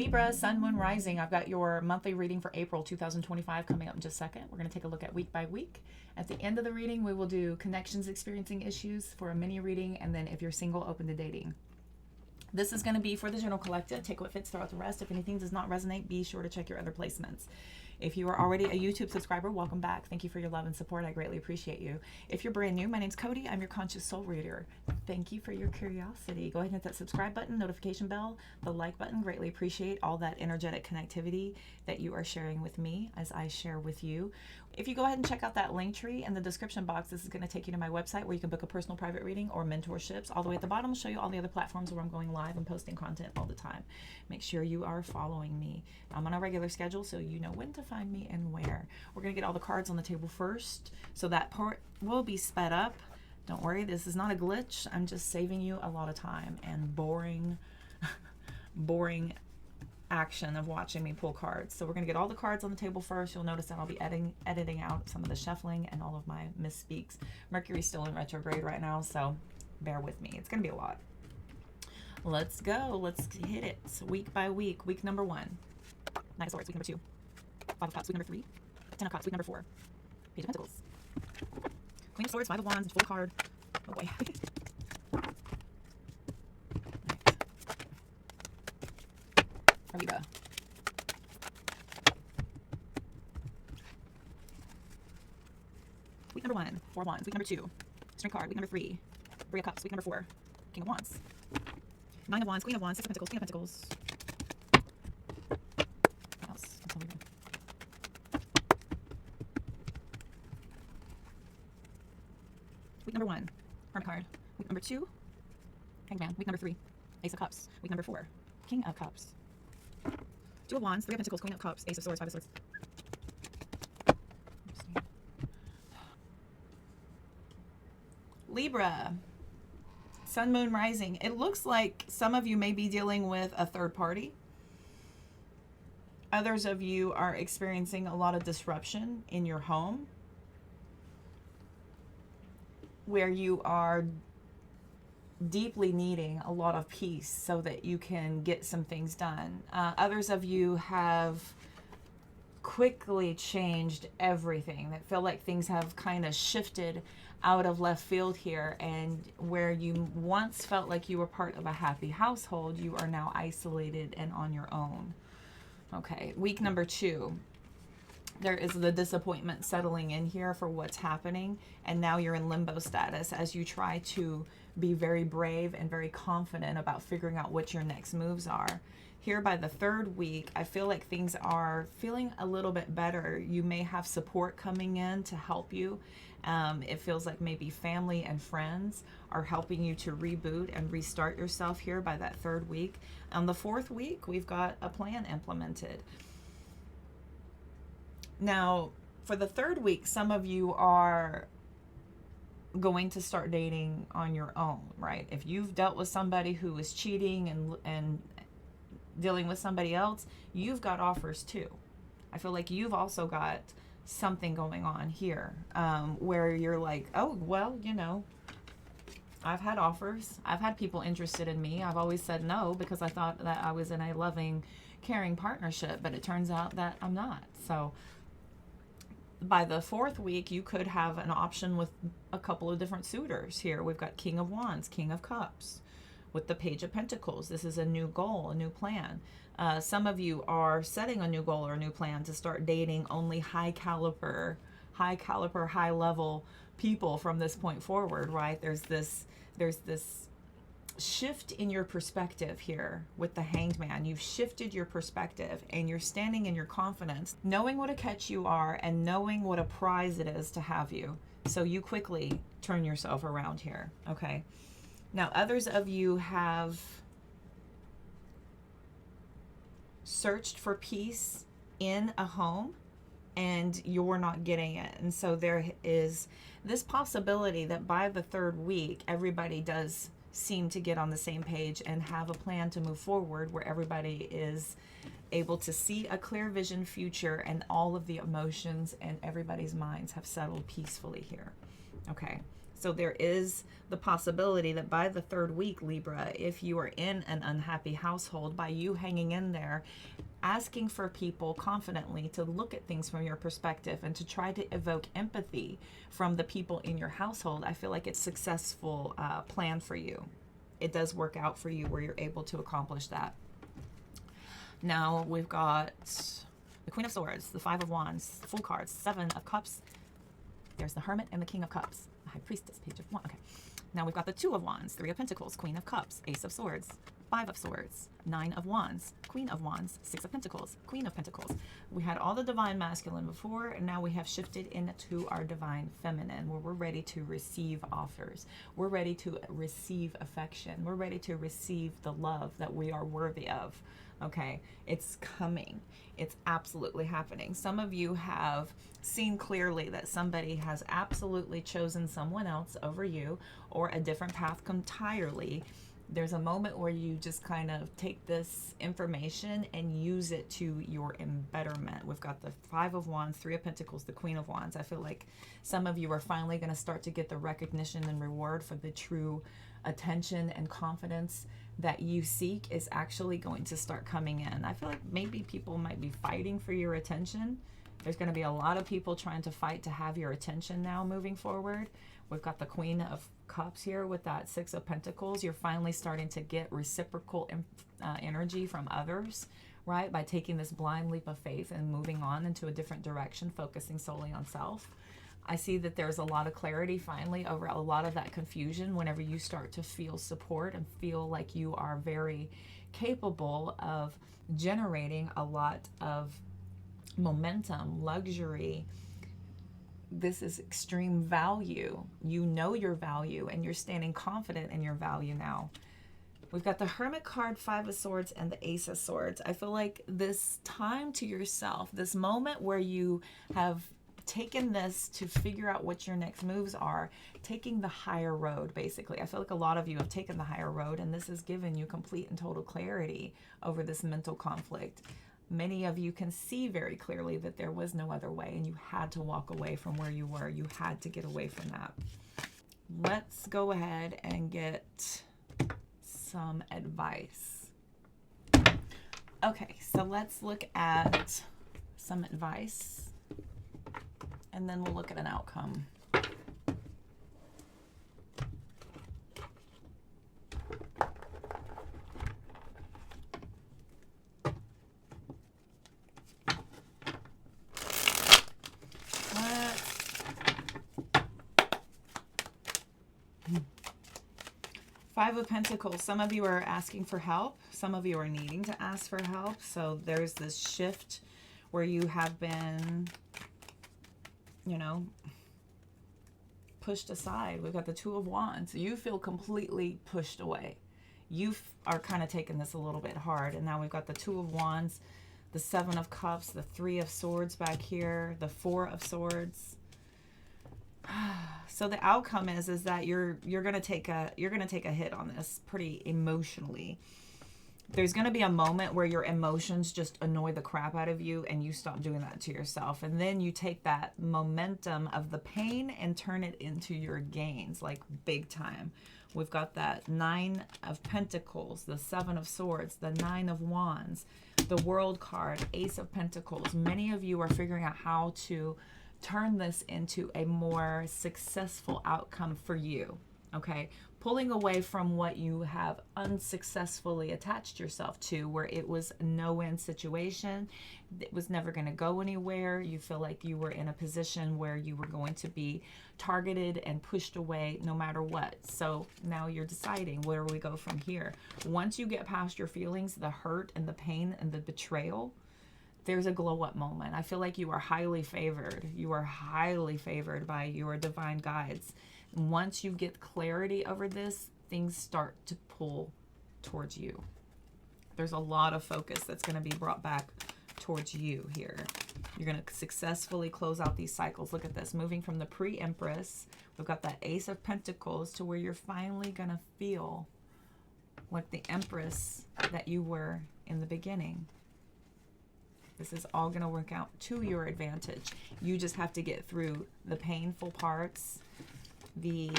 Libra, Sun, Moon, Rising. I've got your monthly reading for April 2025 coming up in just a second. We're going to take a look at week by week. At the end of the reading, we will do connections experiencing issues for a mini reading, and then if you're single, open to dating. This is going to be for the general collective. Take what fits, throw out the rest. If anything does not resonate, be sure to check your other placements. If you are already a YouTube subscriber, welcome back. Thank you for your love and support. I greatly appreciate you. If you're brand new, my name's Cody. I'm your conscious soul reader. Thank you for your curiosity. Go ahead and hit that subscribe button, notification bell, the like button. Greatly appreciate all that energetic connectivity that you are sharing with me as I share with you. If you go ahead and check out that link tree in the description box, this is going to take you to my website where you can book a personal private reading or mentorships. All the way at the bottom will show you all the other platforms where I'm going live and posting content all the time. Make sure you are following me. I'm on a regular schedule, so you know when to find me and where. We're going to get all the cards on the table first, so that part will be sped up. Don't worry, this is not a glitch. I'm just saving you a lot of time and boring action of watching me pull cards. So we're going to get all the cards on the table first. You'll notice that I'll be editing out some of the shuffling and all of my misspeaks. Mercury's still in retrograde right now, so bear with me. It's going to be a lot. Let's go. Let's hit it week by week. Week number 1. Knight of Swords, week number 2. 5 of Cups, week number 3. 10 of Cups, week number 4. Page of Pentacles. Queen of Swords, 5 of Wands, full card. Oh boy. Libra. Week number 1, 4 of Wands. Week number 2, Strength card. Week number 3, 3 of Cups. Week number 4, King of Wands. 9 of Wands, Queen of Wands, 6 of Pentacles, King of Pentacles. What else? That's all we do. Week number 1, Hermit card. Week number 2, Hanged Man. Week number 3, Ace of Cups. Week number 4, King of Cups. 2 of Wands, 3 of Pentacles, Queen of Cups, Ace of Swords, 5 of Swords. Libra, Sun, Moon, Rising. It looks like some of you may be dealing with a third party. Others of you are experiencing a lot of disruption in your home, where you are deeply needing a lot of peace so that you can get some things done. Others of you have quickly changed everything, that feel like things have kind of shifted out of left field here, and where you once felt like you were part of a happy household, you are now isolated and on your own. Okay, week number 2. There is the disappointment settling in here for what's happening, and now you're in limbo status as you try to be very brave and very confident about figuring out what your next moves are. Here by the 3rd week, I feel like things are feeling a little bit better. You may have support coming in to help you. It feels like maybe family and friends are helping you to reboot and restart yourself here by that 3rd week. On the 4th week, we've got a plan implemented. Now, for the 3rd week, some of you are going to start dating on your own, right? If you've dealt with somebody who is cheating and dealing with somebody else, you've got offers too. I feel like you've also got something going on here, where you're like, oh, well, you know, I've had offers. I've had people interested in me. I've always said no because I thought that I was in a loving, caring partnership, but it turns out that I'm not. So by the 4th week, you could have an option with a couple of different suitors here. We've got King of Wands, King of Cups, with the Page of Pentacles. This is a new goal, a new plan. Some of you are setting a new goal or a new plan to start dating only high caliber, high level people from this point forward, right? There's this shift in your perspective here with the Hanged Man. You've shifted your perspective and you're standing in your confidence, knowing what a catch you are and knowing what a prize it is to have you. So you quickly turn yourself around here, okay? Now, others of you have searched for peace in a home and you're not getting it. And so there is this possibility that by the 3rd week, everybody does seem to get on the same page and have a plan to move forward where everybody is able to see a clear vision future, and all of the emotions and everybody's minds have settled peacefully here. Okay, so there is the possibility that by the 3rd week, Libra, if you are in an unhappy household, by you hanging in there, asking for people confidently to look at things from your perspective and to try to evoke empathy from the people in your household, I feel like it's a successful plan for you. It does work out for you where you're able to accomplish that. Now we've got the Queen of Swords, the 5 of Wands, full cards, 7 of Cups. There's the Hermit and the King of Cups. The High Priestess, Page of Wands. Okay. Now we've got the 2 of Wands, 3 of Pentacles, Queen of Cups, Ace of Swords, 5 of Swords, 9 of Wands, Queen of Wands, 6 of Pentacles, Queen of Pentacles. We had all the Divine Masculine before, and now we have shifted into our Divine Feminine, where we're ready to receive offers. We're ready to receive affection. We're ready to receive the love that we are worthy of. Okay, it's coming. It's absolutely happening. Some of you have seen clearly that somebody has absolutely chosen someone else over you, or a different path entirely. There's a moment where you just kind of take this information and use it to your embetterment. We've got the 5 of Wands, 3 of Pentacles, the Queen of Wands. I feel like some of you are finally going to start to get the recognition and reward for the true attention and confidence that you seek is actually going to start coming in. I feel like maybe people might be fighting for your attention. There's going to be a lot of people trying to fight to have your attention now moving forward. We've got the Queen of Cups here with that 6 of Pentacles. You're finally starting to get reciprocal energy from others, right? By taking this blind leap of faith and moving on into a different direction, focusing solely on self. I see that there's a lot of clarity finally over a lot of that confusion whenever you start to feel support and feel like you are very capable of generating a lot of momentum, luxury. This is extreme value. You know your value and you're standing confident in your value now. We've got the Hermit card, 5 of Swords, and the Ace of Swords. I feel like this time to yourself, this moment where you have taken this to figure out what your next moves are, taking the higher road, basically. I feel like a lot of you have taken the higher road, and this has given you complete and total clarity over this mental conflict. Many of you can see very clearly that there was no other way, and you had to walk away from where you were. You had to get away from that. Let's go ahead and get some advice. Okay, so let's look at some advice, and then we'll look at an outcome. Five of Pentacles. Some of you are asking for help. Some of you are needing to ask for help. So there's this shift where you have been, you know, pushed aside. We've got the 2 of Wands. You feel completely pushed away. You are kind of taking this a little bit hard. And now we've got the 2 of Wands, the 7 of Cups, the 3 of Swords back here, the 4 of Swords. So the outcome is that you're gonna take a hit on this pretty emotionally. There's gonna be a moment where your emotions just annoy the crap out of you, and you stop doing that to yourself, and then you take that momentum of the pain and turn it into your gains, like big time. We've got that 9 of Pentacles, the 7 of Swords, the 9 of Wands, the World card, Ace of Pentacles. Many of you are figuring out how to turn this into a more successful outcome for you, okay? Pulling away from what you have unsuccessfully attached yourself to, where it was a no-win situation. It was never going to go anywhere. You feel like you were in a position where you were going to be targeted and pushed away no matter what. So now you're deciding, where do we go from here? Once you get past your feelings, the hurt and the pain and the betrayal, there's a glow up moment. I feel like you are highly favored. You are highly favored by your divine guides. Once you get clarity over this, things start to pull towards you. There's a lot of focus that's going to be brought back towards you here. You're going to successfully close out these cycles. Look at this. Moving from the pre-Empress, we've got that Ace of Pentacles, to where you're finally going to feel like the Empress that you were in the beginning. This is all going to work out to your advantage. You just have to get through the painful parts, the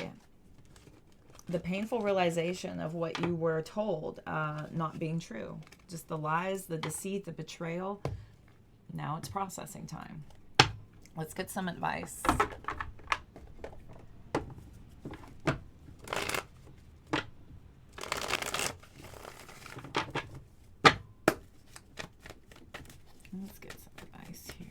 painful realization of what you were told not being true. Just the lies, the deceit, the betrayal. Now it's processing time. Let's get some advice. Let's get some advice here.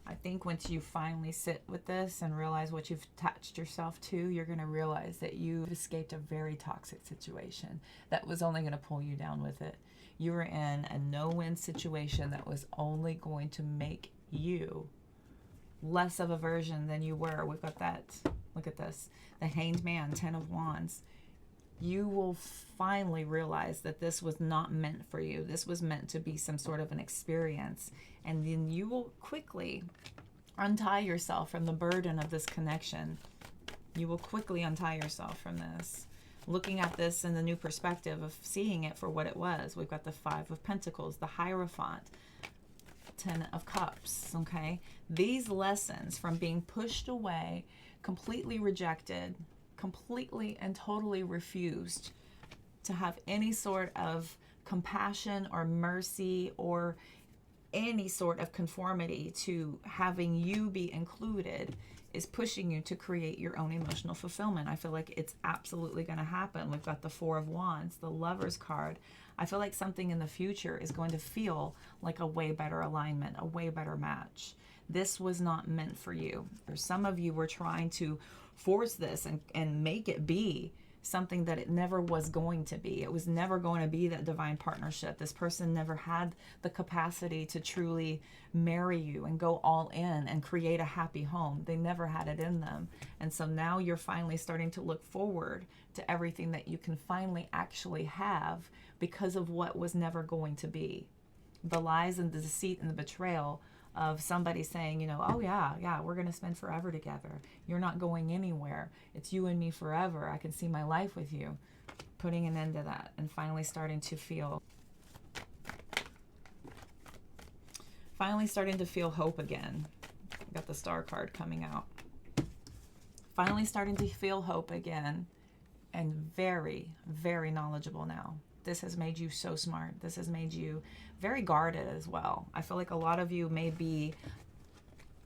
I think once you finally sit with this and realize what you've attached yourself to, you're going to realize that you've escaped a very toxic situation that was only going to pull you down with it. You were in a no-win situation that was only going to make you less of a version than you were. We've got that. Look at this. The Hanged Man, 10 of Wands. You will finally realize that this was not meant for you. This was meant to be some sort of an experience. And then you will quickly untie yourself from the burden of this connection. You will quickly untie yourself from this. Looking at this in the new perspective of seeing it for what it was. We've got the 5 of Pentacles, the Hierophant, 10 of Cups, okay? These lessons from being pushed away, completely rejected, completely and totally refused to have any sort of compassion or mercy or any sort of conformity to having you be included, is pushing you to create your own emotional fulfillment. I feel like it's absolutely going to happen. We've got the 4 of Wands, the Lover's card. I feel like something in the future is going to feel like a way better alignment, a way better match. This was not meant for you. Or some of you were trying to force this and make it be something that it never was going to be. It was never going to be that divine partnership. This person never had the capacity to truly marry you and go all in and create a happy home. They never had it in them. And so now you're finally starting to look forward to everything that you can finally actually have because of what was never going to be. The lies and the deceit and the betrayal of somebody saying, you know, oh yeah, we're going to spend forever together. You're not going anywhere. It's you and me forever. I can see my life with you. Putting an end to that and finally starting to feel hope again. Got the Star card coming out. Finally starting to feel hope again, and very, very knowledgeable now. This has made you so smart. This has made you very guarded as well. I feel like a lot of you may be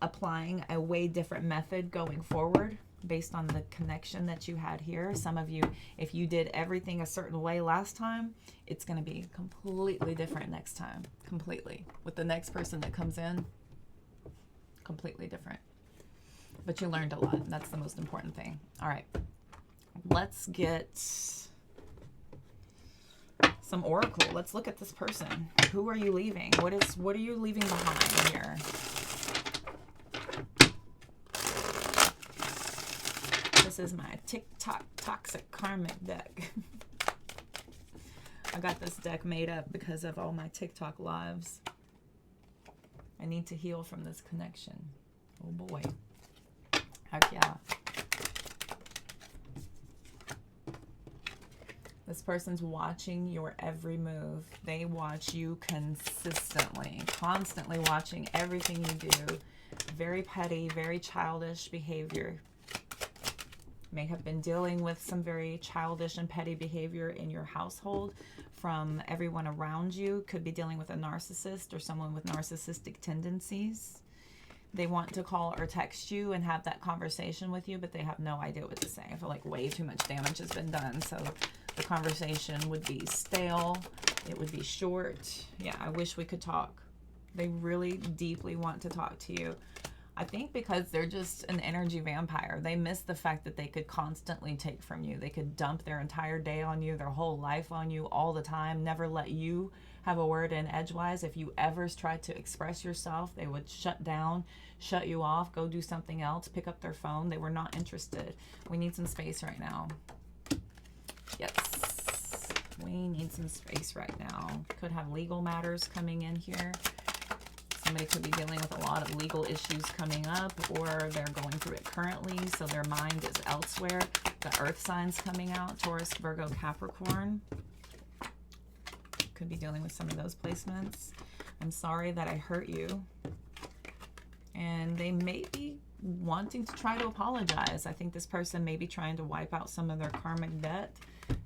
applying a way different method going forward based on the connection that you had here. Some of you, if you did everything a certain way last time, it's going to be completely different next time. Completely. With the next person that comes in, completely different. But you learned a lot, and that's the most important thing. All right. Let's get some oracle. Let's look at this person. Who are you leaving? What are you leaving behind here? This is my TikTok toxic karmic deck. I got this deck made up because of all my TikTok lives. I need to heal from this connection. Oh boy. Heck yeah. This person's watching your every move. They watch you consistently, constantly watching everything you do. Very petty, very childish behavior. May have been dealing with some very childish and petty behavior in your household from everyone around you. Could be dealing with a narcissist or someone with narcissistic tendencies. They want to call or text you and have that conversation with you, but they have no idea what to say. I feel like way too much damage has been done, so the conversation would be stale. It would be short. Yeah, I wish we could talk. They really deeply want to talk to you. I think because they're just an energy vampire. They miss the fact that they could constantly take from you. They could dump their entire day on you, their whole life on you all the time, never let you have a word in edgewise. If you ever tried to express yourself, they would shut down, shut you off, go do something else, pick up their phone. They were not interested. We need some space right now. Yes, we need some space right now. Could have legal matters coming in here. Somebody could be dealing with a lot of legal issues coming up, or they're going through it currently, so their mind is elsewhere. The earth signs coming out, Taurus, Virgo, Capricorn. Could be dealing with some of those placements. I'm sorry that I hurt you. And they may be wanting to try to apologize. I think this person may be trying to wipe out some of their karmic debt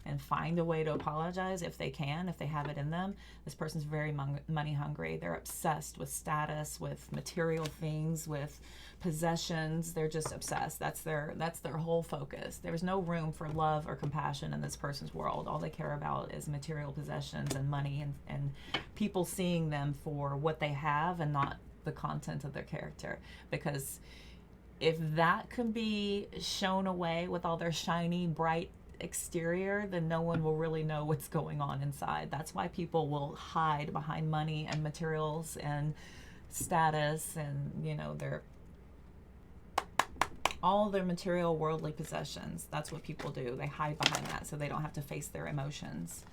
and find a way to apologize if they can, if they have it in them. This person's very money hungry. They're obsessed with status, with material things, with possessions. They're just obsessed. That's their whole focus. There's no room for love or compassion in this person's world. All they care about is material possessions and money, and people seeing them for what they have and not the content of their character. Because if that can be shown away with all their shiny, bright exterior, then no one will really know what's going on inside. That's why people will hide behind money and materials and status and, you know, all their material worldly possessions. That's what people do. They hide behind that so they don't have to face their emotions.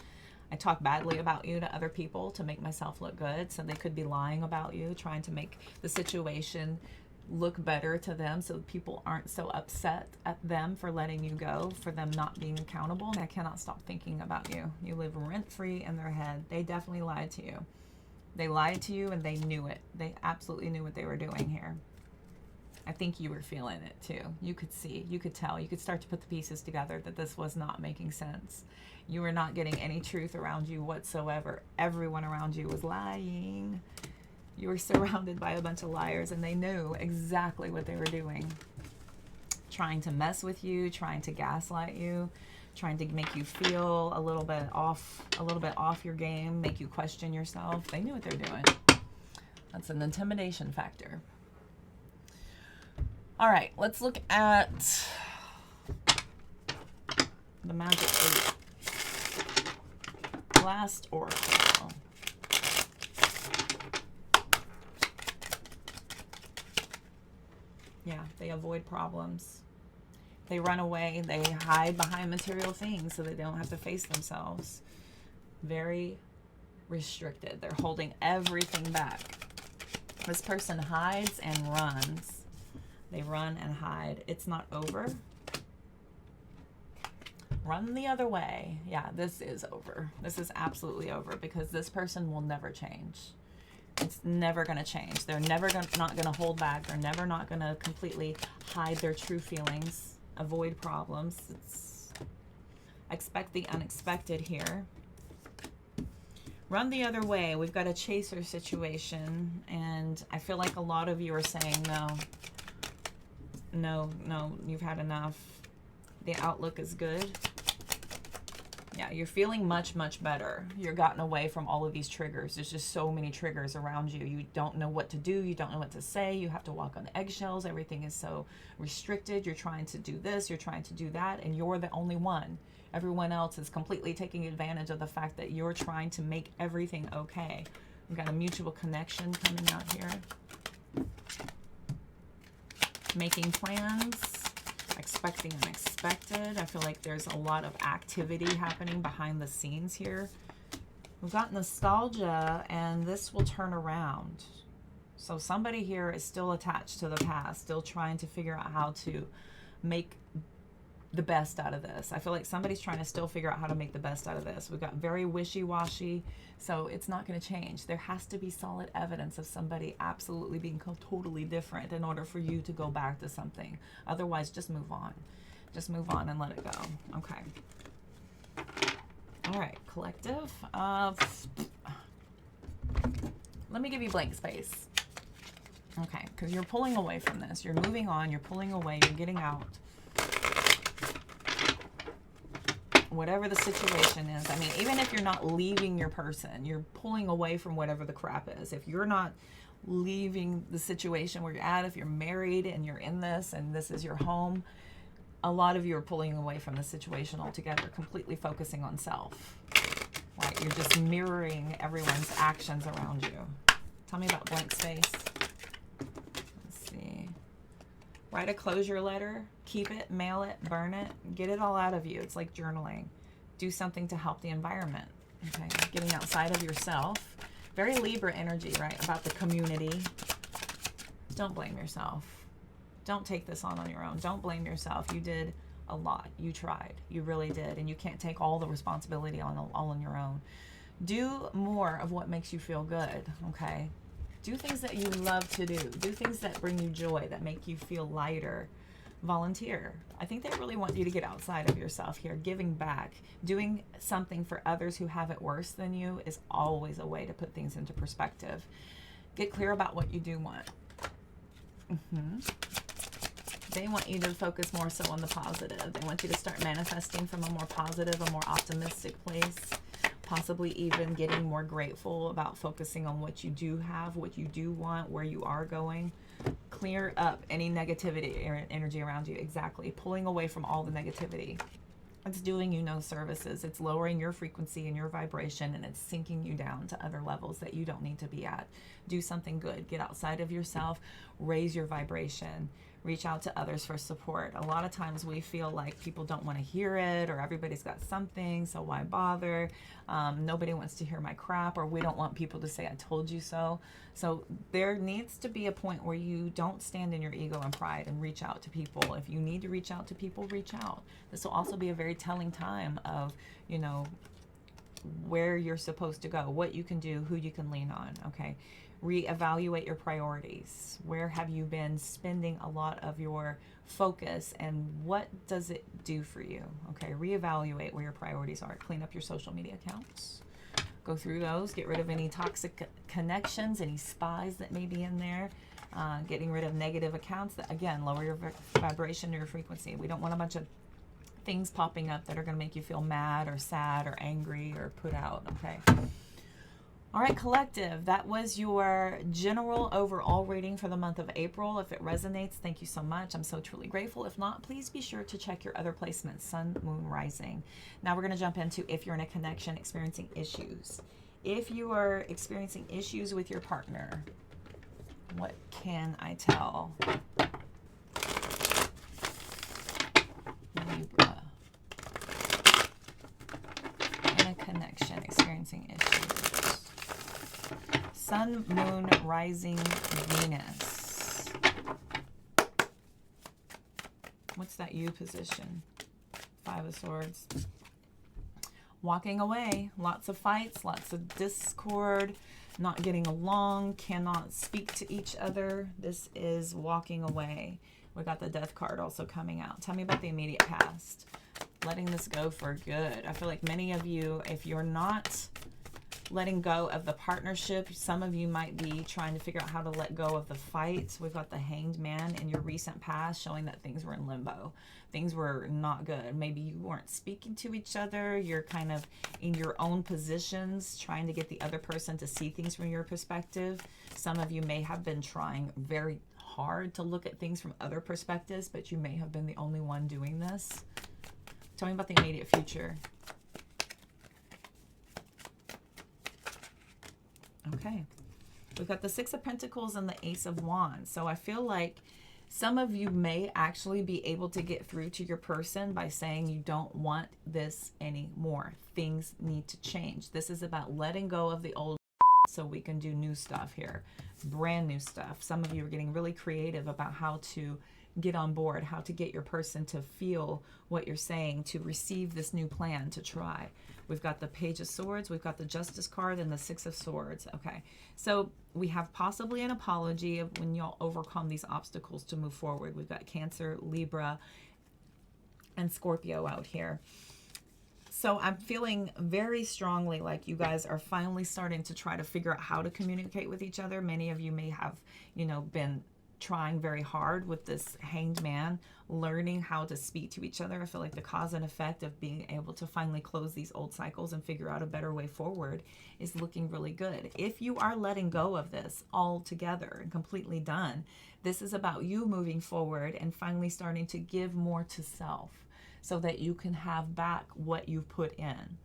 I talk badly about you to other people to make myself look good, so they could be lying about you, trying to make the situation look better to them so people aren't so upset at them for letting you go, for them not being accountable. I cannot stop thinking about you. You live rent-free in their head. They definitely lied to you. They lied to you and they knew it. They absolutely knew what they were doing here. I think you were feeling it too. You could see, you could tell, you could start to put the pieces together that this was not making sense. You were not getting any truth around you whatsoever. Everyone around you was lying. You were surrounded by a bunch of liars, and they knew exactly what they were doing. Trying to mess with you, trying to gaslight you, trying to make you feel a little bit off your game, make you question yourself. They knew what they're doing. That's an intimidation factor. All right, let's look at the Magic 8. Last oracle. Yeah, they avoid problems. They run away. They hide behind material things so they don't have to face themselves. Very restricted. They're holding everything back. This person hides and runs. They run and hide. It's not over. Run the other way. Yeah, this is over. This is absolutely over because this person will never change. It's never going to change. They're never not going to hold back. They're never not going to completely hide their true feelings, avoid problems. Expect the unexpected here. Run the other way. We've got a chaser situation, and I feel like a lot of you are saying no, you've had enough. The outlook is good. Yeah, you're feeling much, much better. You're gotten away from all of these triggers. There's just so many triggers around you. You don't know what to do. You don't know what to say. You have to walk on eggshells. Everything is so restricted. You're trying to do this. You're trying to do that. And you're the only one. Everyone else is completely taking advantage of the fact that you're trying to make everything okay. We've got a mutual connection coming out here. Making plans. Expecting unexpected. I feel like there's a lot of activity happening behind the scenes here. We've got nostalgia, and this will turn around. So somebody here is still attached to the past, still trying to figure out how to make the best out of this. I feel like somebody's trying to still figure out how to make the best out of this. We've got very wishy-washy, so it's not going to change. There has to be solid evidence of somebody absolutely being totally different in order for you to go back to something. Otherwise, just move on. Just move on and let it go. Okay. All right, collective. Let me give you blank space. Okay, because you're pulling away from this. You're moving on. You're pulling away. You're getting out. Whatever the situation is. I mean, even if you're not leaving your person, you're pulling away from whatever the crap is. If you're not leaving the situation where you're at, if you're married and you're in this and this is your home, a lot of you are pulling away from the situation altogether, completely focusing on self. Right? You're just mirroring everyone's actions around you. Tell me about blank space. Let's see. Write a closure letter. Keep it, mail it, burn it, get it all out of you. It's like journaling. Do something to help the environment. Okay, getting outside of yourself. Very Libra energy, right? About the community. Don't blame yourself. Don't take this on your own. Don't blame yourself. You did a lot. You tried. You really did. And you can't take all the responsibility all on your own. Do more of what makes you feel good, okay? Do things that you love to do. Do things that bring you joy, that make you feel lighter. Volunteer. I think they really want you to get outside of yourself here. Giving back, doing something for others who have it worse than you is always a way to put things into perspective. Get clear about what you do want. They want you to focus more so on the positive. They want you to start manifesting from a more positive, a more optimistic place. Possibly even getting more grateful about focusing on what you do have, what you do want, where you are going. Clear up any negativity or energy around you. Exactly. Pulling away from all the negativity. It's doing you no services. It's lowering your frequency and your vibration, and it's sinking you down to other levels that you don't need to be at. Do something good. Get outside of yourself. Raise your vibration. Reach out to others for support. A lot of times we feel like people don't want to hear it, or everybody's got something, so why bother? Nobody wants to hear my crap, or we don't want people to say I told you so. So there needs to be a point where you don't stand in your ego and pride and reach out to people. If you need to reach out to people, reach out. This will also be a very telling time of, you know, where you're supposed to go, what you can do, who you can lean on, okay? Reevaluate your priorities. Where have you been spending a lot of your focus, and what does it do for you? Okay, reevaluate where your priorities are. Clean up your social media accounts. Go through those. Get rid of any toxic connections, any spies that may be in there. Getting rid of negative accounts that, again, lower your vibration or your frequency. We don't want a bunch of things popping up that are going to make you feel mad or sad or angry or put out, okay? All right, collective, that was your general overall reading for the month of April. If it resonates, thank you so much. I'm so truly grateful. If not, please be sure to check your other placements, Sun, Moon, Rising. Now we're going to jump into if you're in a connection experiencing issues. If you are experiencing issues with your partner, what can I tell? Libra. In a connection experiencing issues. Sun, Moon, Rising, Venus. What's that you position? Five of Swords. Walking away. Lots of fights, lots of discord, not getting along, cannot speak to each other. This is walking away. We got the Death card also coming out. Tell me about the immediate past. Letting this go for good. I feel like many of you, if you're not letting go of the partnership, some of you might be trying to figure out how to let go of the fight. We've got the Hanged Man in your recent past showing that things were in limbo. Things were not good. Maybe you weren't speaking to each other. You're kind of in your own positions, trying to get the other person to see things from your perspective. Some of you may have been trying very hard to look at things from other perspectives, but you may have been the only one doing this. Tell me about the immediate future. Okay, we've got the Six of Pentacles and the Ace of Wands. So I feel like some of you may actually be able to get through to your person by saying you don't want this anymore. Things need to change. This is about letting go of the old so we can do new stuff here, brand new stuff. Some of you are getting really creative about how to get on board, how to get your person to feel what you're saying, to receive this new plan, to try. We've got the Page of Swords, we've got the Justice card, and the Six of Swords. Okay, so we have possibly an apology of when y'all overcome these obstacles to move forward. We've got Cancer, Libra, and Scorpio out here. So I'm feeling very strongly like you guys are finally starting to try to figure out how to communicate with each other. Many of you may have, you know, been trying very hard with this Hanged Man, learning how to speak to each other. I feel like the cause and effect of being able to finally close these old cycles and figure out a better way forward is looking really good. If you are letting go of this altogether and completely done, this is about you moving forward and finally starting to give more to self so that you can have back what you've put in.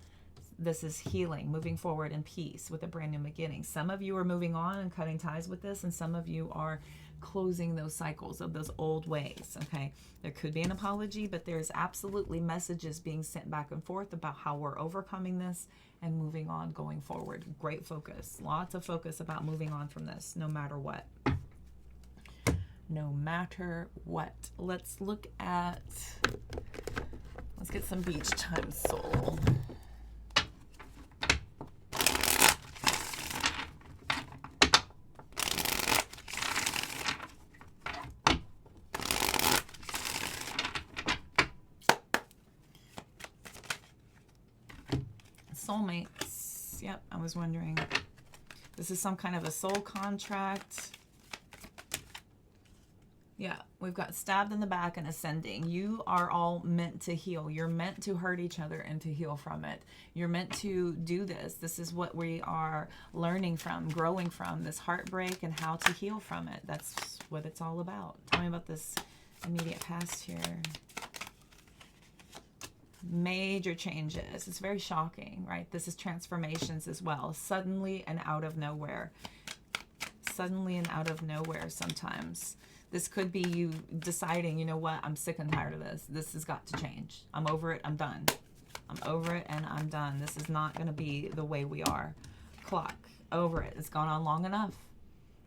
This is healing, moving forward in peace with a brand new beginning. Some of you are moving on and cutting ties with this, and some of you are closing those cycles of those old ways, okay? There could be an apology, but there's absolutely messages being sent back and forth about how we're overcoming this and moving on going forward. Great focus. Lots of focus about moving on from this, no matter what. No matter what. Let's look at Let's get some beach time soul. Soulmates. Yep, I was wondering. This is some kind of a soul contract. Yeah, we've got stabbed in the back and ascending. You are all meant to heal. You're meant to hurt each other and to heal from it. You're meant to do this. This is what we are learning from, growing from, this heartbreak and how to heal from it. That's what it's all about. Tell me about this immediate past here. Major changes. It's very shocking, right? This is transformations as well. Suddenly and out of nowhere. Suddenly and out of nowhere sometimes. This could be you deciding, you know what, I'm sick and tired of this. This has got to change. I'm over it. I'm done. I'm over it and I'm done. This is not going to be the way we are. Clock. Over it. It's gone on long enough.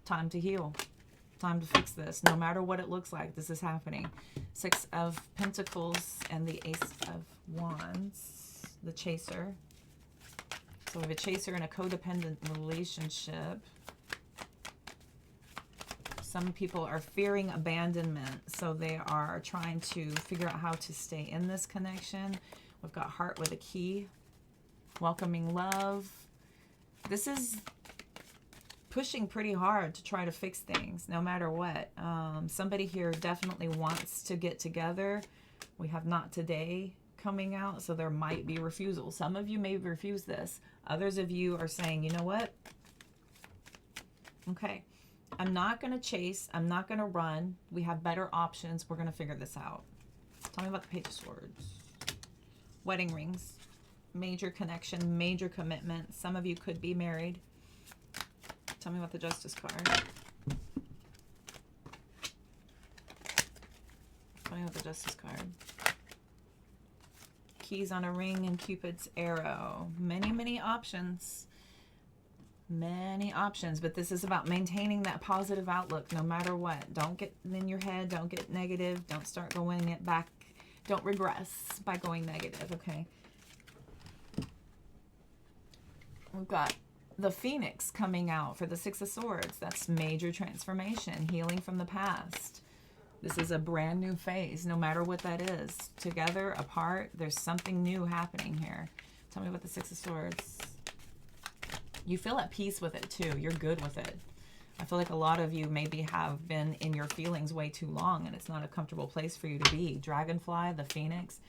Time to heal. Time to fix this. No matter what it looks like, this is happening. 6 of Pentacles and the Ace of Wands. The Chaser. So we have a chaser in a codependent relationship. Some people are fearing abandonment, so they are trying to figure out how to stay in this connection. We've got heart with a key. Welcoming love. This is pushing pretty hard to try to fix things, no matter what. Somebody here definitely wants to get together. We have not today coming out, so there might be refusal. Some of you may refuse this. Others of you are saying, you know what? Okay. I'm not going to chase. I'm not going to run. We have better options. We're going to figure this out. Tell me about the Page of Swords. Wedding rings. Major connection. Major commitment. Some of you could be married. Tell me about the Justice card. Tell me about the Justice card. Keys on a ring and Cupid's arrow. Many, many options. Many options, but this is about maintaining that positive outlook no matter what. Don't get in your head. Don't get negative. Don't start going it back. Don't regress by going negative, okay? We've got the Phoenix coming out for the 6 of Swords. That's major transformation, healing from the past. This is a brand new phase, no matter what that is. Together, apart, there's something new happening here. Tell me about the 6 of Swords. You feel at peace with it too. You're good with it. I feel like a lot of you maybe have been in your feelings way too long and it's not a comfortable place for you to be. Dragonfly, the Phoenix,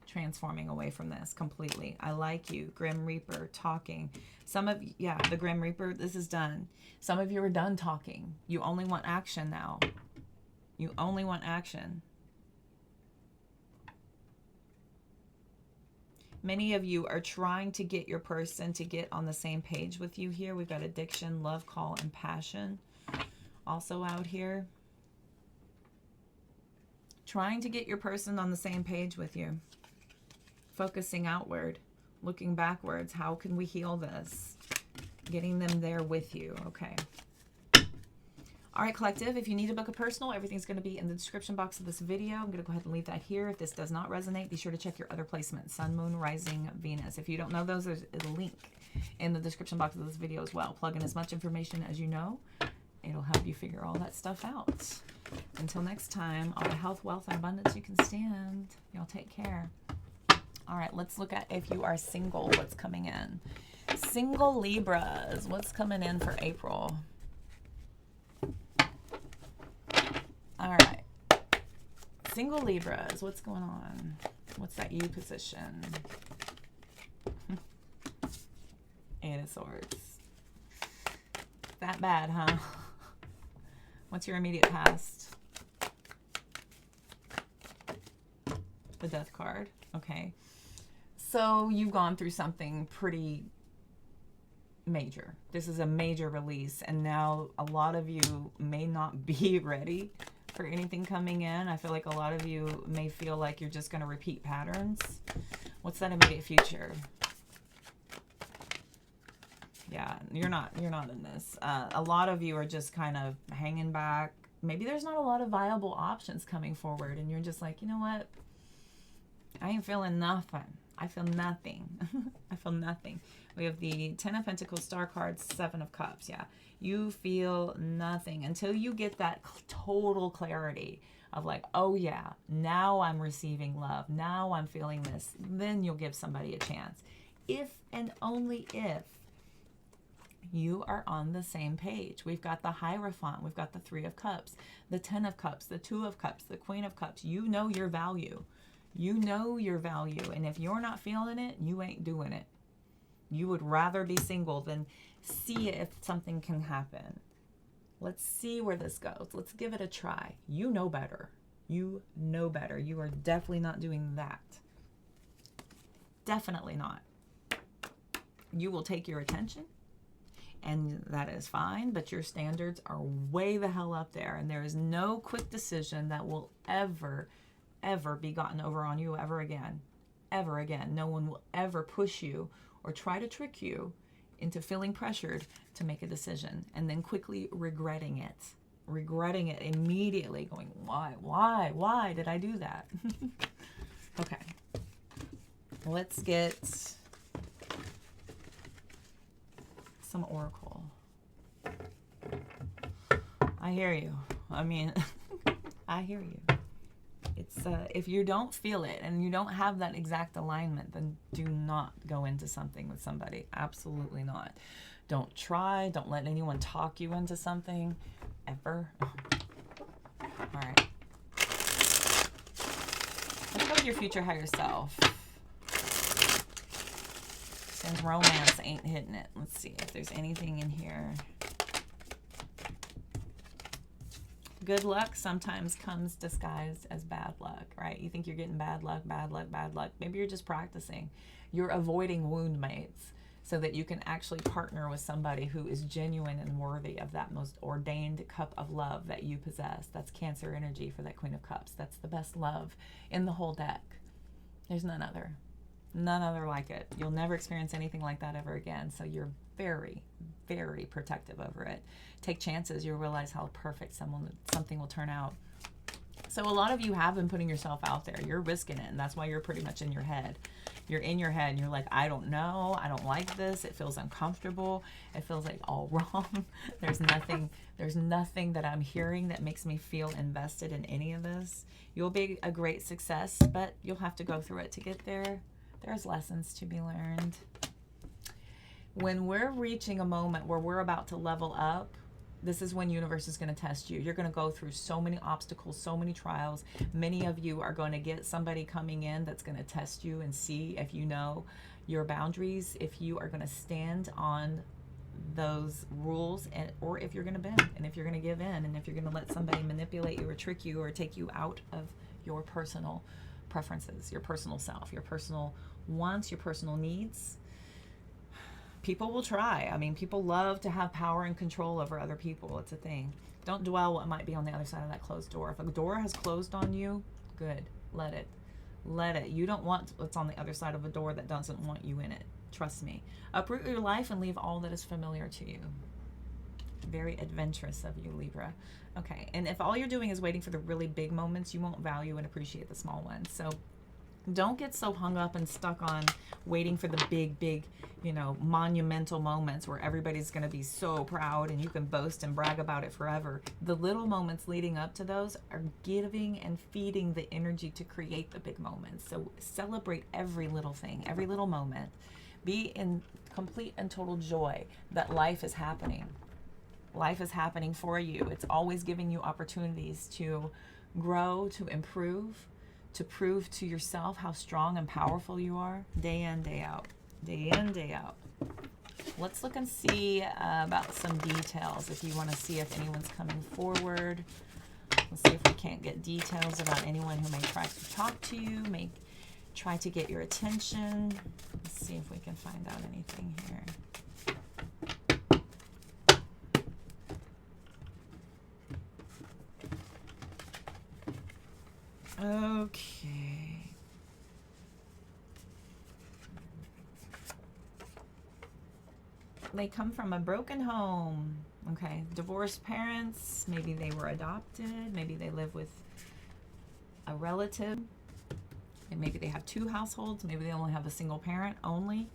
transforming away from this completely. I like you. Grim Reaper, talking. Some of you, yeah, the Grim Reaper, this is done. Some of you are done talking. You only want action now. You only want action. Many of you are trying to get your person to get on the same page with you here. We've got addiction, love, call, and passion also out here. Trying to get your person on the same page with you. Focusing outward, looking backwards. How can we heal this? Getting them there with you. Okay. All right, collective, if you need to book a personal, everything's going to be in the description box of this video. I'm going to go ahead and leave that here. If this does not resonate, be sure to check your other placements, Sun, Moon, Rising, Venus. If you don't know those, there's a link in the description box of this video as well. Plug in as much information as you know. It'll help you figure all that stuff out. Until next time, all the health, wealth, and abundance you can stand. Y'all take care. All right, let's look at if you are single, what's coming in. Single Libras, what's coming in for April? All right. Single Libras, what's going on? What's that you position? 8 of Swords. That bad, huh? What's your immediate past? The Death card. Okay. So you've gone through something pretty major. This is a major release, and now a lot of you may not be ready for anything coming in. I feel like a lot of you may feel like you're just going to repeat patterns. What's that immediate future? Yeah, you're not in this. A lot of you are just kind of hanging back. Maybe there's not a lot of viable options coming forward, and you're just like, you know what? I ain't feeling nothing. I feel nothing. I feel nothing. We have the 10 of Pentacles, Star cards, 7 of Cups. Yeah. You feel nothing until you get that total clarity of like, oh yeah, now I'm receiving love. Now I'm feeling this. Then you'll give somebody a chance. If and only if you are on the same page. We've got the Hierophant. We've got the 3 of Cups, the 10 of Cups, the 2 of Cups, the Queen of Cups. You know your value. You know your value. And if you're not feeling it, you ain't doing it. You would rather be single than see if something can happen. Let's see where this goes. Let's give it a try. You know better. You know better. You are definitely not doing that. Definitely not. You will take your attention, and that is fine, but your standards are way the hell up there, and there is no quick decision that will ever be gotten over on you ever again. Ever again. No one will ever push you or try to trick you into feeling pressured to make a decision and then quickly regretting it immediately, going, why did I do that? Okay, let's get some oracle. I hear you. I mean, I hear you. It's if you don't feel it and you don't have that exact alignment, then do not go into something with somebody. Absolutely not. Don't try. Don't let anyone talk you into something ever. All right. Let's go with your future higher self. Since romance ain't hitting it, let's see if there's anything in here. Good luck sometimes comes disguised as bad luck, right? You think you're getting bad luck, bad luck, bad luck. Maybe you're just practicing. You're avoiding wound mates so that you can actually partner with somebody who is genuine and worthy of that most ordained cup of love that you possess. That's Cancer energy for that Queen of Cups. That's the best love in the whole deck. There's none other. None other like it. You'll never experience anything like that ever again. So you're very, very protective over it. Take chances. You'll realize how perfect something will turn out. So a lot of you have been putting yourself out there. You're risking it, and that's why you're pretty much in your head. You're in your head, and you're like, I don't know. I don't like this. It feels uncomfortable. It feels like all wrong. There's nothing that I'm hearing that makes me feel invested in any of this. You'll be a great success, but you'll have to go through it to get there. There's lessons to be learned. When we're reaching a moment where we're about to level up, this is when universe is going to test you. You're going to go through so many obstacles, so many trials. Many of you are going to get somebody coming in that's going to test you and see if you know your boundaries, if you are going to stand on those rules, or if you're going to bend, and if you're going to give in, and if you're going to let somebody manipulate you or trick you or take you out of your personal preferences, your personal self, your personal wants, your personal needs. People will try. I mean, people love to have power and control over other people. It's a thing. Don't dwell what might be on the other side of that closed door. If a door has closed on you, good. Let it. Let it. You don't want what's on the other side of a door that doesn't want you in it. Trust me. Uproot your life and leave all that is familiar to you. Very adventurous of you, Libra. Okay, and if all you're doing is waiting for the really big moments, you won't value and appreciate the small ones. So don't get so hung up and stuck on waiting for the big, monumental moments where everybody's going to be so proud and you can boast and brag about it forever. The little moments leading up to those are giving and feeding the energy to create the big moments. So celebrate every little thing, every little moment. Be in complete and total joy that life is happening. Life is happening for you. It's always giving you opportunities to grow, to improve, to prove to yourself how strong and powerful you are, day in, day out. Day in, day out. Let's look and see about some details if you want to see if anyone's coming forward. Let's see if we can't get details about anyone who may try to talk to you, may try to get your attention. Let's see if we can find out anything here. Okay. They come from a broken home. Okay. Divorced parents. Maybe they were adopted. Maybe they live with a relative. And maybe they have 2 households. Maybe they only have a single parent only.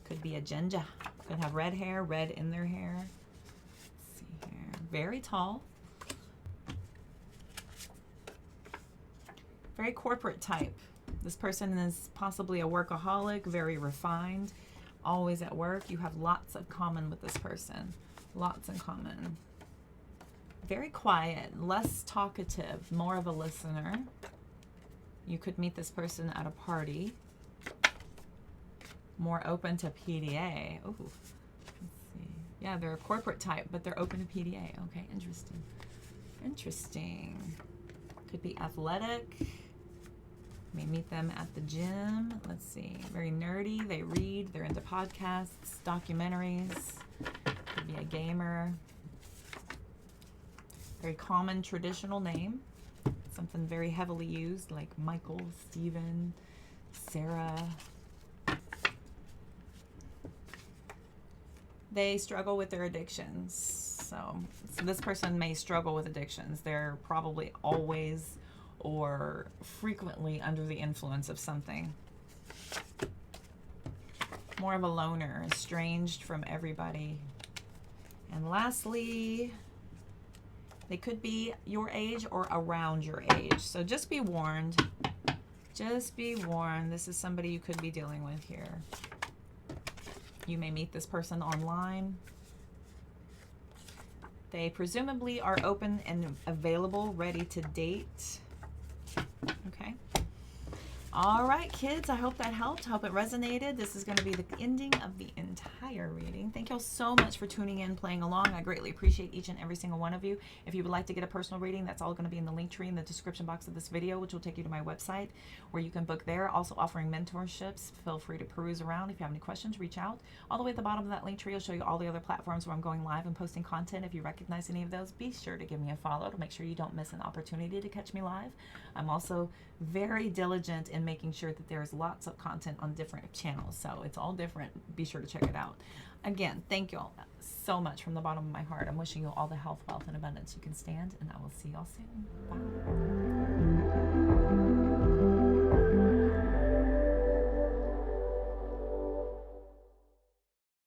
Could be a ginger. Could have red hair, red in their hair. Let's see here. Very tall. Very corporate type. This person is possibly a workaholic, very refined, always at work. You have lots in common with this person. Lots in common. Very quiet, less talkative, more of a listener. You could meet this person at a party. More open to PDA. Oh, let's see. Yeah, they're a corporate type, but they're open to PDA. Okay, interesting. Interesting. Could be athletic. May meet them at the gym. Let's see. Very nerdy. They read. They're into podcasts, documentaries. Could be a gamer. Very common traditional name. Something very heavily used like Michael, Stephen, Sarah. They struggle with their addictions. So this person may struggle with addictions. They're probably always or frequently under the influence of something. More of a loner, estranged from everybody. And lastly, they could be your age or around your age. So just be warned. Just be warned. This is somebody you could be dealing with here. You may meet this person online. They presumably are open and available, ready to date. Okay. All right, kids, I hope that helped. I hope it resonated. This is going to be the ending of the entire reading. Thank you all so much for tuning in, playing along. I greatly appreciate each and every single one of you. If you would like to get a personal reading, that's all going to be in the link tree in the description box of this video, which will take you to my website where you can book there. Also offering mentorships. Feel free to peruse around. If you have any questions, reach out. All the way at the bottom of that link tree will show you all the other platforms where I'm going live and posting content. If you recognize any of those, be sure to give me a follow to make sure you don't miss an opportunity to catch me live. I'm also very diligent in making sure that there's lots of content on different channels, so it's all different. Be sure to check it out. Again, thank you all so much from the bottom of my heart. I'm wishing you all the health, wealth, and abundance you can stand, and I will see y'all soon. Bye.